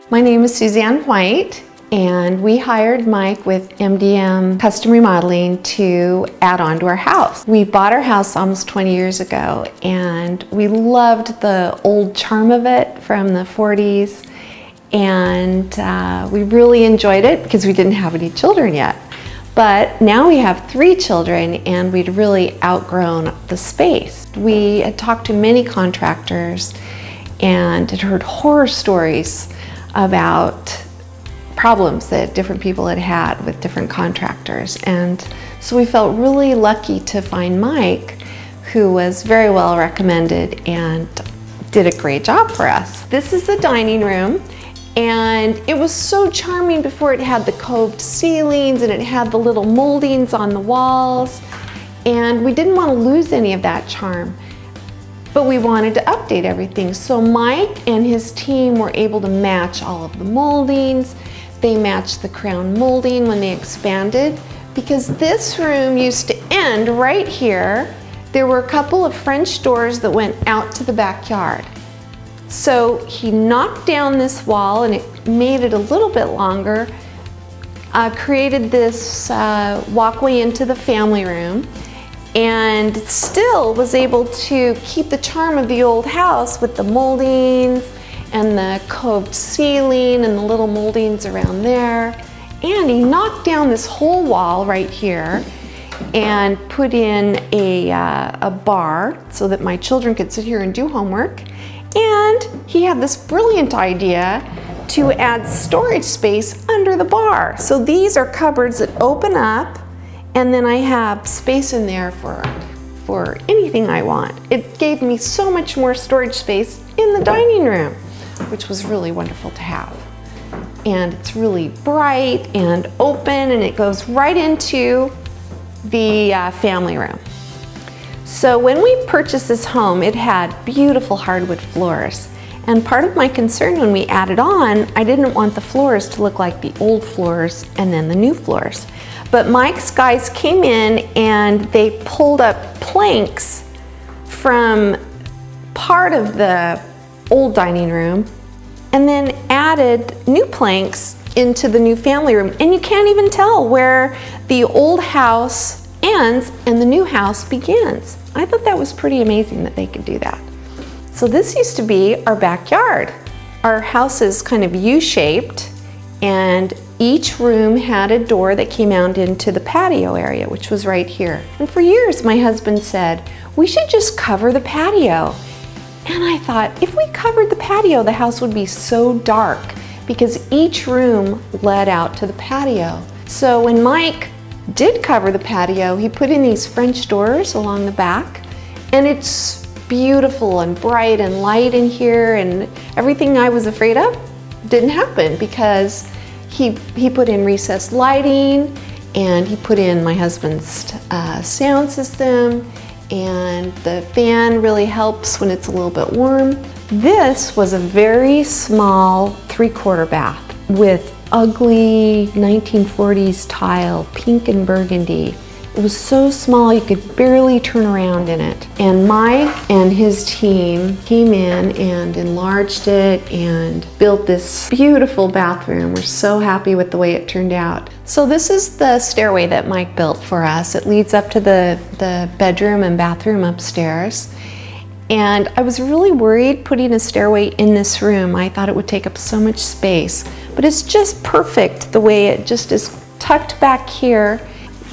My name is Suzanne White, and we hired Mike with MDM Custom Remodeling to add on to our house. We bought our house almost 20 years ago, and we loved the old charm of it from the 40s, and we really enjoyed it because we didn't have any children yet. But now we have 3 children, and we'd really outgrown the space. We had talked to many contractors and had heard horror stories about problems that different people had had with different contractors. And so we felt really lucky to find Mike, who was very well recommended and did a great job for us. This is the dining room, and it was so charming before. It had the coved ceilings and it had the little moldings on the walls, and we didn't want to lose any of that charm. But we wanted to update everything. So Mike and his team were able to match all of the moldings. They matched the crown molding when they expanded, because this room used to end right here. There were a couple of French doors that went out to the backyard. So he knocked down this wall and it made it a little bit longer, created this walkway into the family room, and still was able to keep the charm of the old house with the moldings and the coved ceiling and the little moldings around there. And he knocked down this whole wall right here and put in a bar so that my children could sit here and do homework. And he had this brilliant idea to add storage space under the bar. So these are cupboards that open up, and then I have space in there for anything I want. It gave me so much more storage space in the dining room, which was really wonderful to have. And it's really bright and open, and it goes right into the family room. So when we purchased this home, it had beautiful hardwood floors. And part of my concern when we added on, I didn't want the floors to look like the old floors and then the new floors. But Mike's guys came in and they pulled up planks from part of the old dining room and then added new planks into the new family room. And you can't even tell where the old house ends and the new house begins. I thought that was pretty amazing that they could do that. So this used to be our backyard. Our house is kind of U-shaped, and each room had a door that came out into the patio area, which was right here. And for years, my husband said, we should just cover the patio. And I thought, if we covered the patio, the house would be so dark, because each room led out to the patio. So when Mike did cover the patio, he put in these French doors along the back, and it's beautiful and bright and light in here, and everything I was afraid of didn't happen because he put in recessed lighting, and he put in my husband's sound system, and the fan really helps when it's a little bit warm. This was a very small 3/4 bath with ugly 1940s tile, pink and burgundy. It was so small you could barely turn around in it. And Mike and his team came in and enlarged it and built this beautiful bathroom. We're so happy with the way it turned out. So this is the stairway that Mike built for us. It leads up to the bedroom and bathroom upstairs. And I was really worried putting a stairway in this room. I thought it would take up so much space, but it's just perfect the way it just is tucked back here.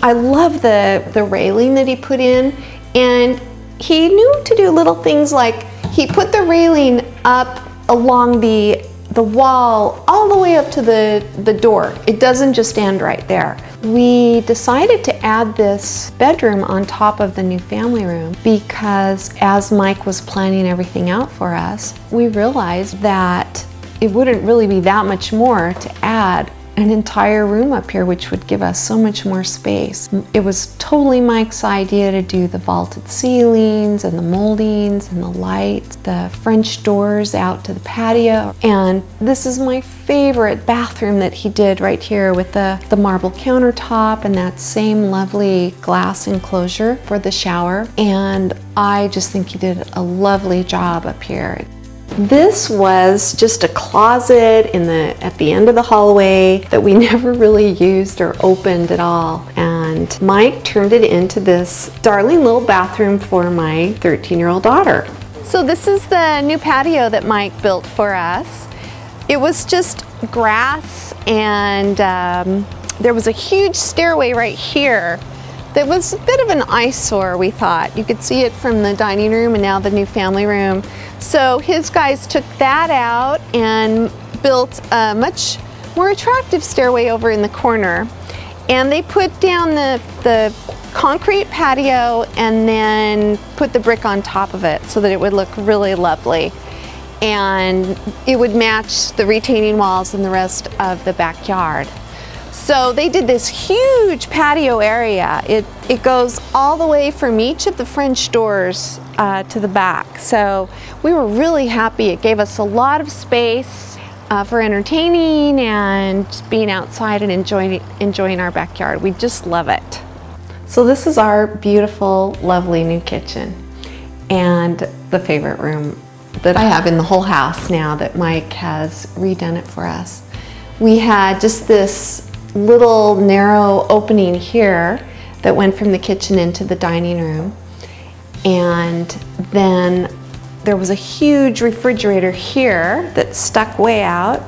I love the railing that he put in, and he knew to do little things like he put the railing up along the wall all the way up to the door. It doesn't just end right there. We decided to add this bedroom on top of the new family room because as Mike was planning everything out for us, we realized that it wouldn't really be that much more to add an entire room up here, which would give us so much more space. It was totally Mike's idea to do the vaulted ceilings and the moldings and the lights, the French doors out to the patio. And this is my favorite bathroom that he did right here with the marble countertop and that same lovely glass enclosure for the shower. And I just think he did a lovely job up here. This was just a closet at the end of the hallway that we never really used or opened at all. And Mike turned it into this darling little bathroom for my 13-year-old daughter. So this is the new patio that Mike built for us. It was just grass, and there was a huge stairway right here that was a bit of an eyesore, we thought. You could see it from the dining room and now the new family room. So his guys took that out and built a much more attractive stairway over in the corner. And they put down the concrete patio and then put the brick on top of it so that it would look really lovely. And it would match the retaining walls and the rest of the backyard. So they did this huge patio area. It goes all the way from each of the French doors to the back. So we were really happy. It gave us a lot of space for entertaining and just being outside and enjoying our backyard. We just love it. So this is our beautiful, lovely new kitchen and the favorite room that I have in the whole house now that Mike has redone it for us. We had just this little narrow opening here that went from the kitchen into the dining room, and then there was a huge refrigerator here that stuck way out,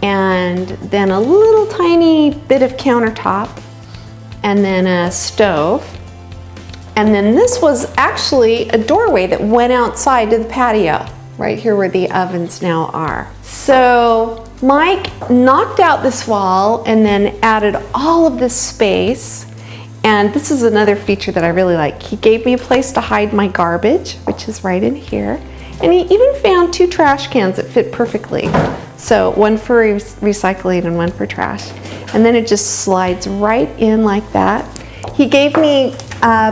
and then a little tiny bit of countertop, and then a stove, and then this was actually a doorway that went outside to the patio right here where the ovens now are. So Mike knocked out this wall and then added all of this space. And this is another feature that I really like. He gave me a place to hide my garbage, which is right in here. And he even found 2 trash cans that fit perfectly. So one for recycling and one for trash. And then it just slides right in like that. He gave me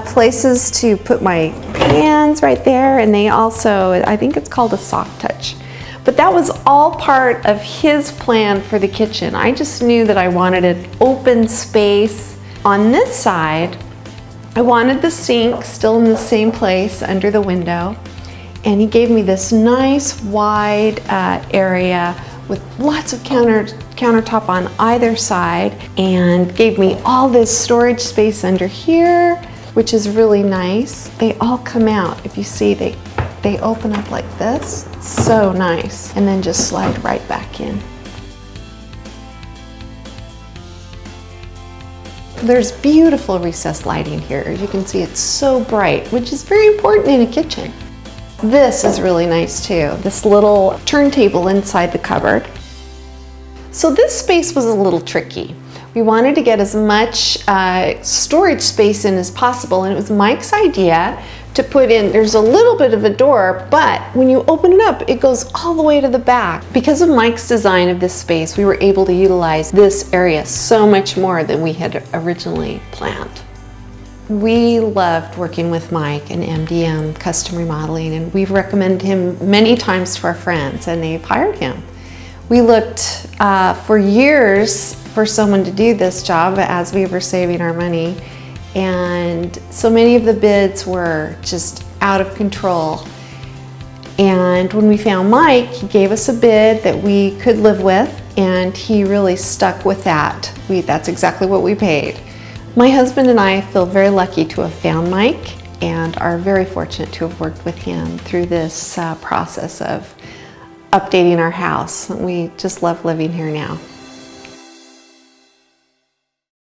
places to put my pans right there, and they also, I think it's called a soft touch. But that was all part of his plan for the kitchen. I just knew that I wanted an open space. On this side, I wanted the sink still in the same place under the window. And he gave me this nice wide area with lots of countertop on either side, and gave me all this storage space under here, which is really nice. They all come out. If you see, they open up like this. It's so nice. And then just slide right back in. There's beautiful recessed lighting here. As you can see, it's so bright, which is very important in a kitchen. This is really nice too. This little turntable inside the cupboard. So this space was a little tricky. We wanted to get as much storage space in as possible, and it was Mike's idea to put in, there's a little bit of a door, but when you open it up, it goes all the way to the back. Because of Mike's design of this space, we were able to utilize this area so much more than we had originally planned. We loved working with Mike and MDM Custom Remodeling, and we've recommended him many times to our friends, and they've hired him. We looked for years for someone to do this job as we were saving our money, and so many of the bids were just out of control. And when we found Mike, he gave us a bid that we could live with, and he really stuck with that. That's exactly what we paid. My husband and I feel very lucky to have found Mike and are very fortunate to have worked with him through this process of updating our house. We just love living here now.